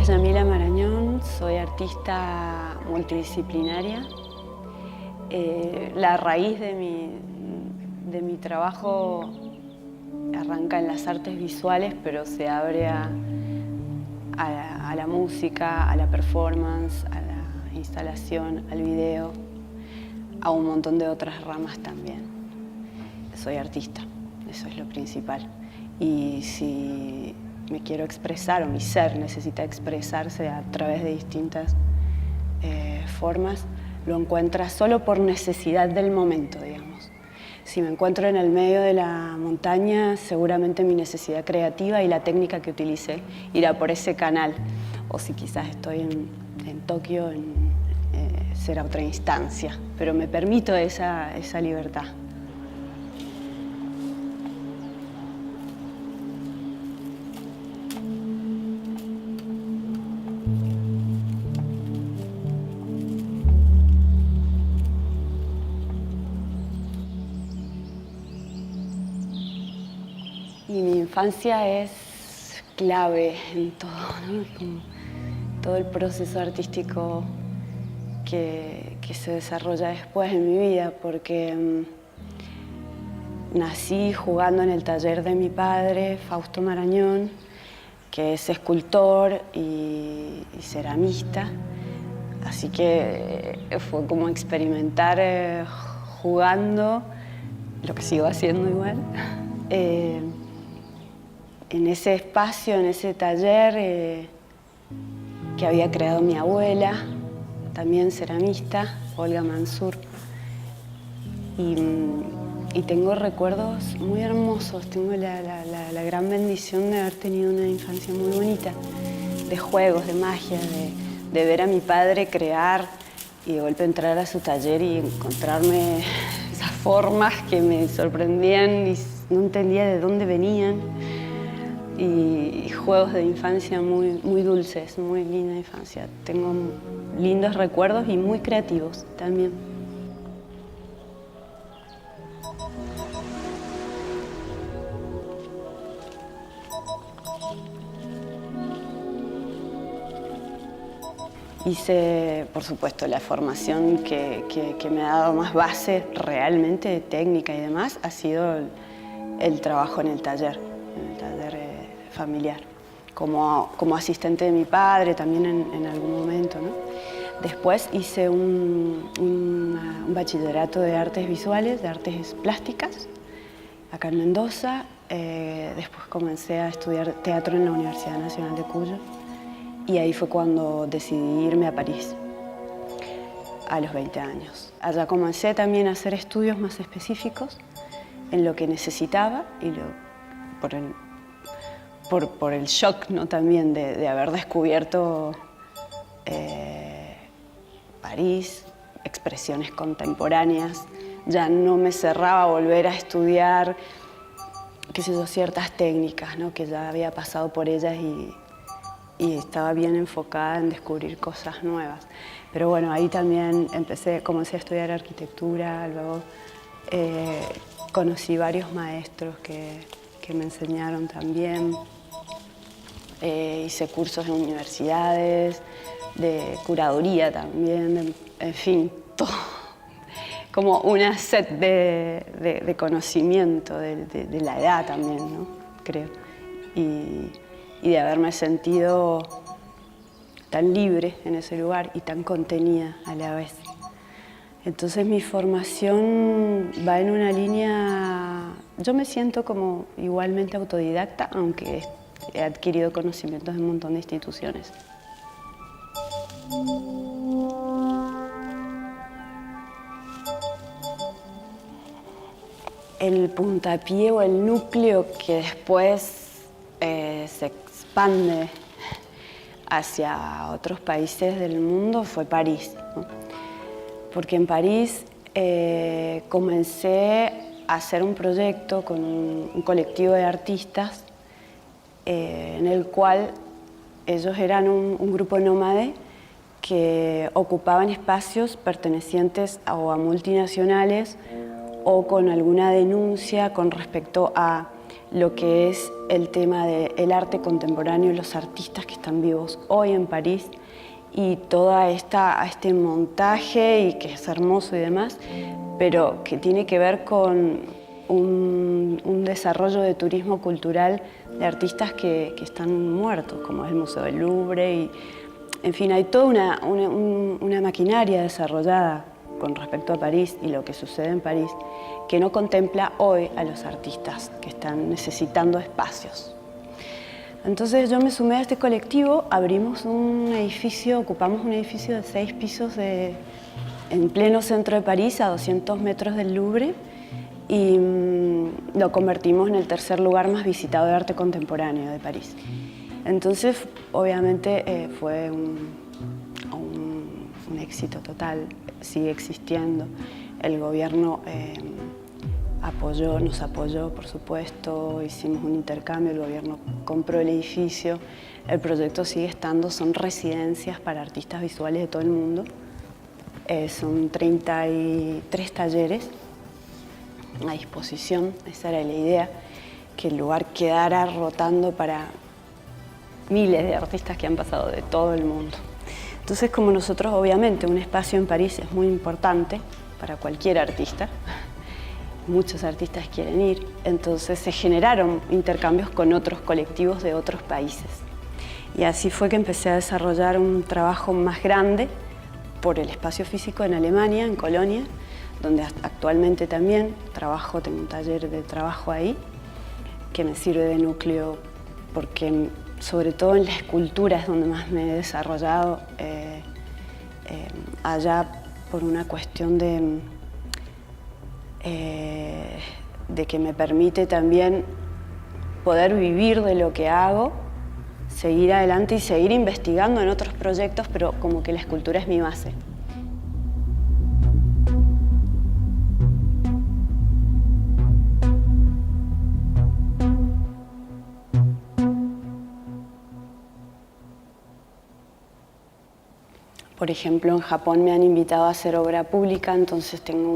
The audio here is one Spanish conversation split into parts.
es Yamila Marañón, soy artista multidisciplinaria. La raíz de mi trabajo arranca en las artes visuales, pero se abre a la música, a la performance, a la instalación, al video, a un montón de otras ramas también. Soy artista, eso es lo principal. Y si me quiero expresar, o mi ser necesita expresarse a través de distintas formas, lo encuentra solo por necesidad del momento, digamos. Si me encuentro en el medio de la montaña, seguramente mi necesidad creativa y la técnica que utilice irá por ese canal. O si quizás estoy en Tokio, será otra instancia. Pero me permito esa libertad. Y mi infancia es clave en todo, ¿no? Como todo el proceso artístico que se desarrolla después en mi vida, porque nací jugando en el taller de mi padre, Fausto Marañón, que es escultor y ceramista. Así que fue como experimentar jugando, lo que sigo haciendo igual. En ese espacio, en ese taller que había creado mi abuela, también ceramista, Olga Mansur. Y tengo recuerdos muy hermosos, tengo la gran bendición de haber tenido una infancia muy bonita, de juegos, de magia, de ver a mi padre crear y de golpe entrar a su taller y encontrarme esas formas que me sorprendían y no entendía de dónde venían. Y juegos de infancia muy dulces, muy linda infancia. Tengo lindos recuerdos y muy creativos también. Hice, por supuesto, la formación que me ha dado más base realmente técnica y demás, ha sido el trabajo en el taller familiar, como asistente de mi padre también en algún momento, ¿no? Después hice un bachillerato de artes visuales, de artes plásticas, acá en Mendoza. Después comencé a estudiar teatro en la Universidad Nacional de Cuyo y ahí fue cuando decidí irme a París, a los 20 años. Allá comencé también a hacer estudios más específicos en lo que necesitaba y por el shock, ¿no? También de haber descubierto París, expresiones contemporáneas. Ya no me cerraba a volver a estudiar, qué sé yo, ciertas técnicas, ¿no? Que ya había pasado por ellas y estaba bien enfocada en descubrir cosas nuevas. Pero bueno, ahí también comencé a estudiar arquitectura, luego conocí varios maestros que me enseñaron también. Hice cursos en universidades, de curaduría también, en fin, todo. Como una set de conocimiento de la edad también, ¿no? Creo. Y de haberme sentido tan libre en ese lugar y tan contenida a la vez. Entonces mi formación va en una línea... Yo me siento como igualmente autodidacta, aunque he adquirido conocimientos de un montón de instituciones. El puntapié o el núcleo que después se expande hacia otros países del mundo fue París, ¿no? Porque en París comencé a hacer un proyecto con un colectivo de artistas en el cual ellos eran un grupo nómade que ocupaban espacios pertenecientes a multinacionales o con alguna denuncia con respecto a lo que es el tema del arte contemporáneo y los artistas que están vivos hoy en París y toda este montaje, y que es hermoso y demás, pero que tiene que ver con un desarrollo de turismo cultural de artistas que están muertos, como es el Museo del Louvre. Y, en fin, hay toda una maquinaria desarrollada con respecto a París y lo que sucede en París, que no contempla hoy a los artistas que están necesitando espacios. Entonces yo me sumé a este colectivo, abrimos un edificio, ocupamos un edificio de 6 pisos en pleno centro de París, a 200 metros del Louvre, y lo convertimos en el tercer lugar más visitado de arte contemporáneo de París. Entonces, obviamente, fue un éxito total, sigue existiendo. El gobierno nos apoyó, por supuesto, hicimos un intercambio, el gobierno compró el edificio, el proyecto sigue estando, son residencias para artistas visuales de todo el mundo, son 33 talleres a disposición, esa era la idea, que el lugar quedara rotando para miles de artistas que han pasado de todo el mundo. Entonces, como nosotros, obviamente, un espacio en París es muy importante para cualquier artista, muchos artistas quieren ir, entonces se generaron intercambios con otros colectivos de otros países. Y así fue que empecé a desarrollar un trabajo más grande por el espacio físico en Alemania, en Colonia, donde actualmente también trabajo, tengo un taller de trabajo ahí, que me sirve de núcleo porque sobre todo en la escultura es donde más me he desarrollado, allá por una cuestión de que me permite también poder vivir de lo que hago, seguir adelante y seguir investigando en otros proyectos, pero como que la escultura es mi base. Por ejemplo, en Japón me han invitado a hacer obra pública, entonces tengo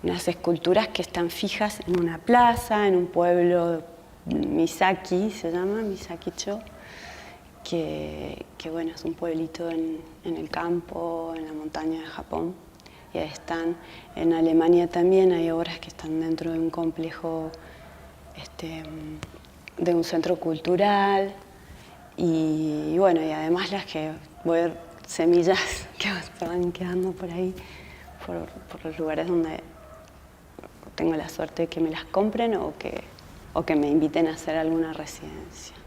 unas esculturas que están fijas en una plaza, en un pueblo, Misaki se llama, Misaki-cho, que bueno, es un pueblito en el campo, en la montaña de Japón, y ahí están. En Alemania también hay obras que están dentro de un complejo, de un centro cultural, y bueno, y además las que voy semillas que se van quedando por ahí, por los lugares donde tengo la suerte de que me las compren o que me inviten a hacer alguna residencia.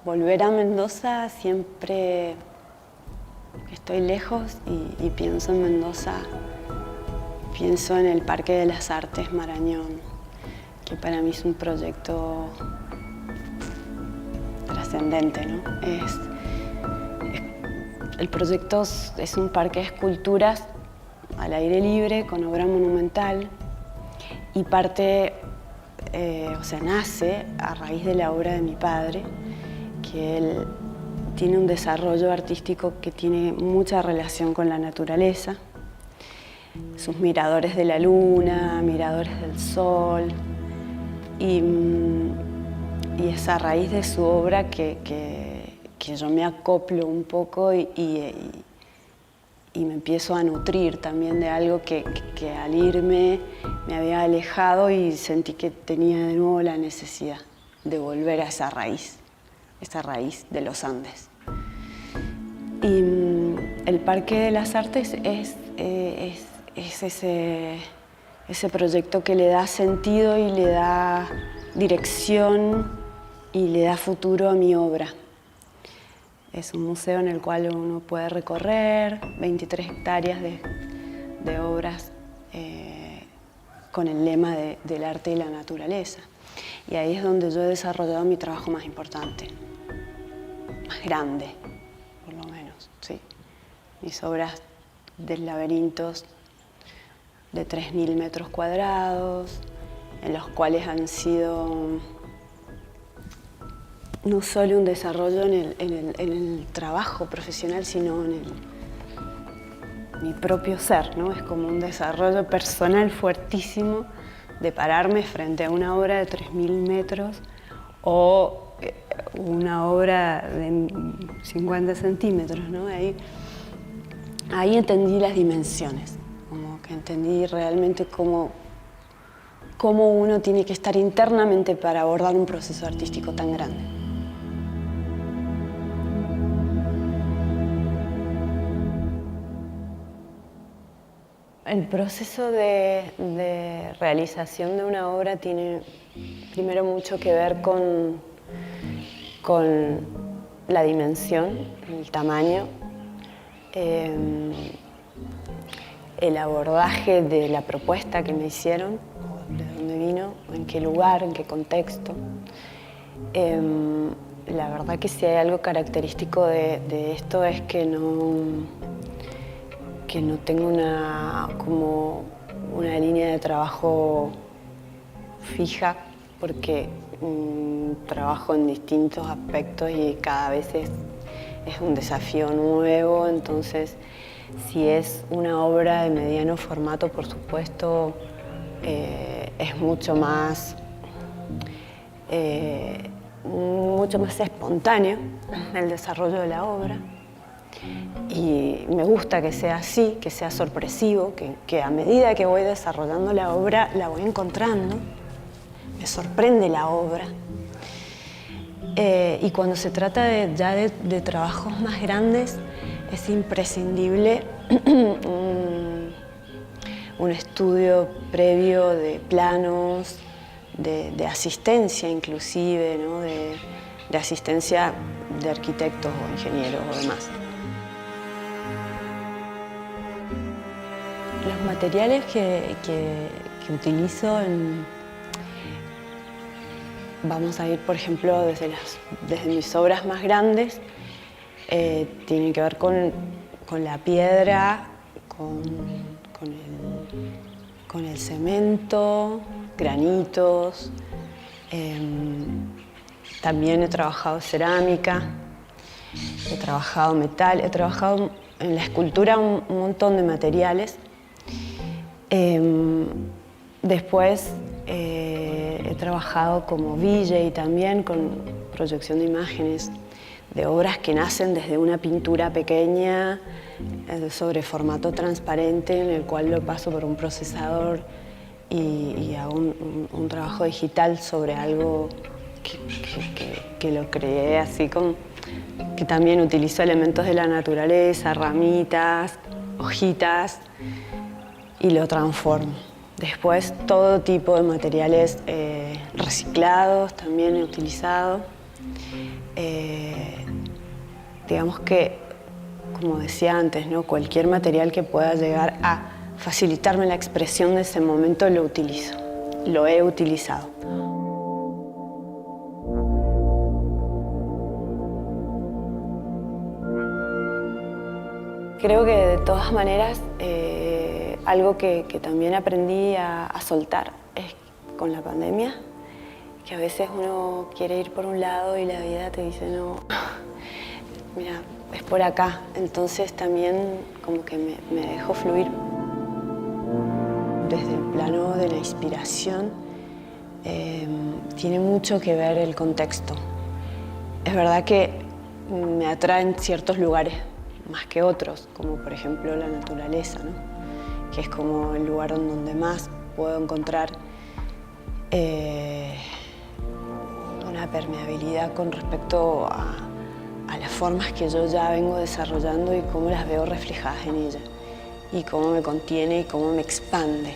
Volver a Mendoza siempre que estoy lejos y pienso en Mendoza, pienso en el Parque de las Artes Marañón, que para mí es un proyecto trascendente, ¿no? El proyecto es un parque de esculturas al aire libre, con obra monumental, y nace a raíz de la obra de mi padre, que él tiene un desarrollo artístico que tiene mucha relación con la naturaleza. Sus miradores de la luna, miradores del sol, y es a raíz de su obra que yo me acoplo un poco y me empiezo a nutrir también de algo que al irme me había alejado, y sentí que tenía de nuevo la necesidad de volver a esa raíz de los Andes. Y el Parque de las Artes es ese proyecto que le da sentido y le da dirección y le da futuro a mi obra. Es un museo en el cual uno puede recorrer 23 hectáreas de obras con el lema del arte y la naturaleza. Y ahí es donde yo he desarrollado mi trabajo más importante, más grande, por lo menos, sí. Mis obras de laberintos de 3.000 metros cuadrados, en los cuales han sido no solo un desarrollo en el trabajo profesional, sino en mi propio ser, ¿no? Es como un desarrollo personal fuertísimo de pararme frente a una obra de 3.000 metros o una obra de 50 centímetros, ¿no? Ahí entendí las dimensiones, como que entendí realmente cómo uno tiene que estar internamente para abordar un proceso artístico tan grande. El proceso de realización de una obra tiene primero mucho que ver con la dimensión, el tamaño, el abordaje de la propuesta que me hicieron, de dónde vino, en qué lugar, en qué contexto. La verdad que si hay algo característico de esto es que no tengo como una línea de trabajo fija, porque trabajo en distintos aspectos y cada vez es un desafío nuevo. Entonces, si es una obra de mediano formato, por supuesto, es mucho más espontáneo el desarrollo de la obra. Y me gusta que sea así, que sea sorpresivo, que a medida que voy desarrollando la obra la voy encontrando, me sorprende la obra. Y cuando se trata de trabajos más grandes, es imprescindible un estudio previo de planos, de asistencia inclusive, ¿no? de asistencia de arquitectos o ingenieros o demás. Los materiales que utilizo vamos a ir, por ejemplo, desde mis obras más grandes, tienen que ver con la piedra, con el cemento, granitos. También he trabajado cerámica, he trabajado metal, he trabajado en la escultura un montón de materiales. Después he trabajado como VJ también con proyección de imágenes de obras que nacen desde una pintura pequeña sobre formato transparente, en el cual lo paso por un procesador y hago un trabajo digital sobre algo que lo creé así, que también utilizo elementos de la naturaleza, ramitas, hojitas, y lo transformo. Después todo tipo de materiales reciclados también he utilizado. Digamos que, como decía antes, ¿no? Cualquier material que pueda llegar a facilitarme la expresión de ese momento lo utilizo, lo he utilizado. Creo que de todas maneras algo que también aprendí a soltar es con la pandemia, que a veces uno quiere ir por un lado y la vida te dice no, mira, es por acá. Entonces también como que me dejo fluir. Desde el plano de la inspiración tiene mucho que ver el contexto. Es verdad que me atraen ciertos lugares más que otros, como por ejemplo la naturaleza, ¿no? Que es como el lugar donde más puedo encontrar una permeabilidad con respecto a las formas que yo ya vengo desarrollando y cómo las veo reflejadas en ella, y cómo me contiene y cómo me expande.